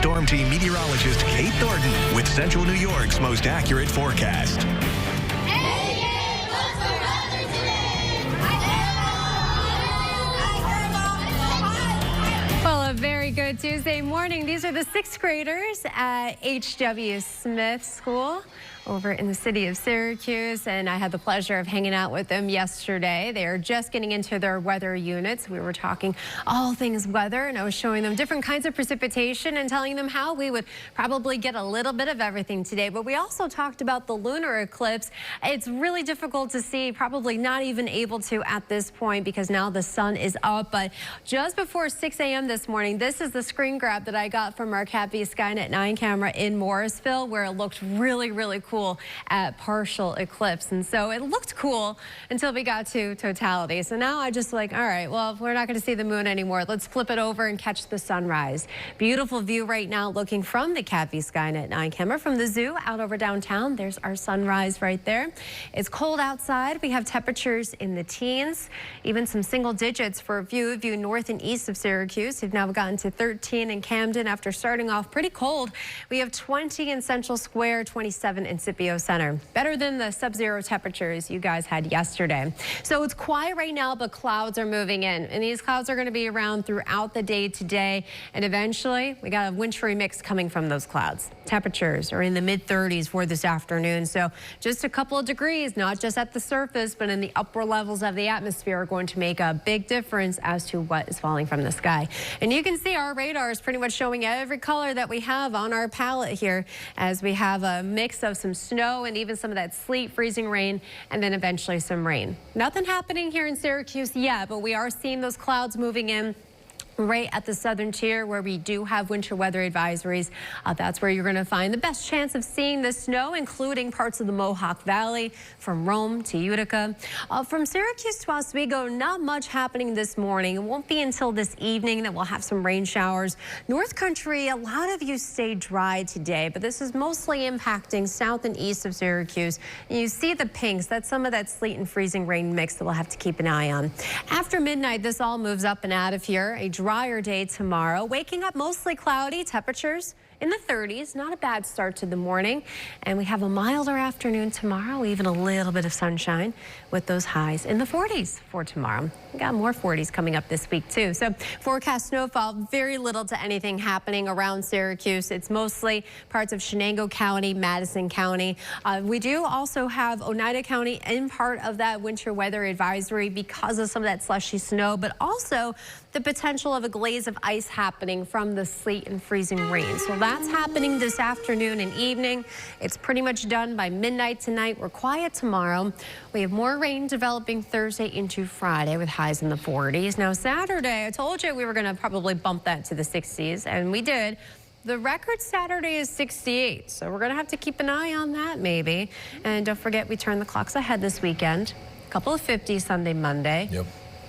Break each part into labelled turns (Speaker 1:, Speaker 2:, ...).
Speaker 1: Storm Team meteorologist Kate Thornton with Central New York's most accurate forecast.
Speaker 2: Well, a very good Tuesday morning. These are the 6th graders at H.W. Smith School over in the city of Syracuse, and I had the pleasure of hanging out with them yesterday. They are just getting into their weather units. We were talking all things weather, and I was showing them different kinds of precipitation and telling them how we would probably get a little bit of everything today. But we also talked about the lunar eclipse. It's really difficult to see, probably not even able to at this point because now the sun is up. But just before 6 a.m. this morning, this is the screen grab that I got from our Cat V Skynet 9 camera in Morrisville, where it looked really, really cool at partial eclipse. And so it looked cool until we got to totality. So now I just like, all right, well, if we're not going to see the moon anymore, let's flip it over and catch the sunrise. Beautiful view right now looking from the Cat V Skynet 9 camera from the zoo out over downtown. There's our sunrise right there. It's cold outside. We have temperatures in the teens, even some single digits for a few of you north and east of Syracuse. We've now gotten to 13 in Camden after starting off pretty cold. We have 20 in Central Square, 27 in Scipio Center. Better than the sub-zero temperatures you guys had yesterday. So it's quiet right now, but clouds are moving in, and these clouds are going to be around throughout the day today, and eventually we got a wintry mix coming from those clouds. Temperatures are in the mid-30s for this afternoon, so just a couple of degrees, not just at the surface, but in the upper levels of the atmosphere are going to make a big difference as to what is falling from the sky. And you can see our radar is pretty much showing every color that we have on our palette here, as we have a mix of some snow and even some of that sleet, freezing rain, and then eventually some rain. Nothing happening here in Syracuse yet, but we are seeing those clouds moving in right at the southern tier where we do have winter weather advisories. That's where you're going to find the best chance of seeing the snow, including parts of the Mohawk Valley from Rome to Utica. From Syracuse to Oswego, not much happening this morning. It won't be until this evening that we'll have some rain showers. North Country, a lot of you stay dry today, but this is mostly impacting south and east of Syracuse. And you see the pinks. That's some of that sleet and freezing rain mix that we'll have to keep an eye on. After midnight, this all moves up and out of here. A drier day tomorrow, waking up mostly cloudy, temperatures in the 30s, not a bad start to the morning. And we have a milder afternoon tomorrow, even a little bit of sunshine with those highs in the 40s for tomorrow. We got more 40s coming up this week too. So forecast snowfall, very little to anything happening around Syracuse. It's mostly parts of Shenango County, Madison County. We do also have Oneida County in part of that winter weather advisory because of some of that slushy snow, but also the potential of a glaze of ice happening from the sleet and freezing rain. So that's happening this afternoon and evening. It's pretty much done by midnight tonight. We're quiet tomorrow. We have more rain developing Thursday into Friday with highs in the 40s. Now Saturday, I told you we were going to probably bump that to the 60s, and we did. The record Saturday is 68, so we're going to have to keep an eye on that maybe. And don't forget, we turn the clocks ahead this weekend. A couple of 50s Sunday, Monday.
Speaker 3: Yep.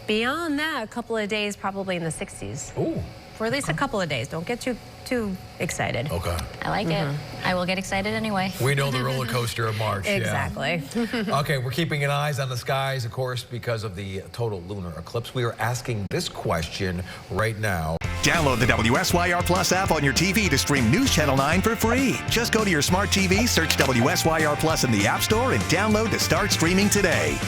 Speaker 2: Beyond that, a couple of days probably in the 60s.
Speaker 3: Ooh.
Speaker 2: For at least a couple of days. Don't get too excited.
Speaker 3: Okay.
Speaker 4: I like it. I will get excited anyway.
Speaker 3: We know the roller coaster of March.
Speaker 2: Exactly.
Speaker 3: Yeah. Okay, we're keeping an eyes on the skies, of course, because of the total lunar eclipse. We are asking this question right now.
Speaker 1: Download the WSYR Plus app on your TV to stream News Channel 9 for free. Just go to your smart TV, search WSYR Plus in the App Store, and download to start streaming today.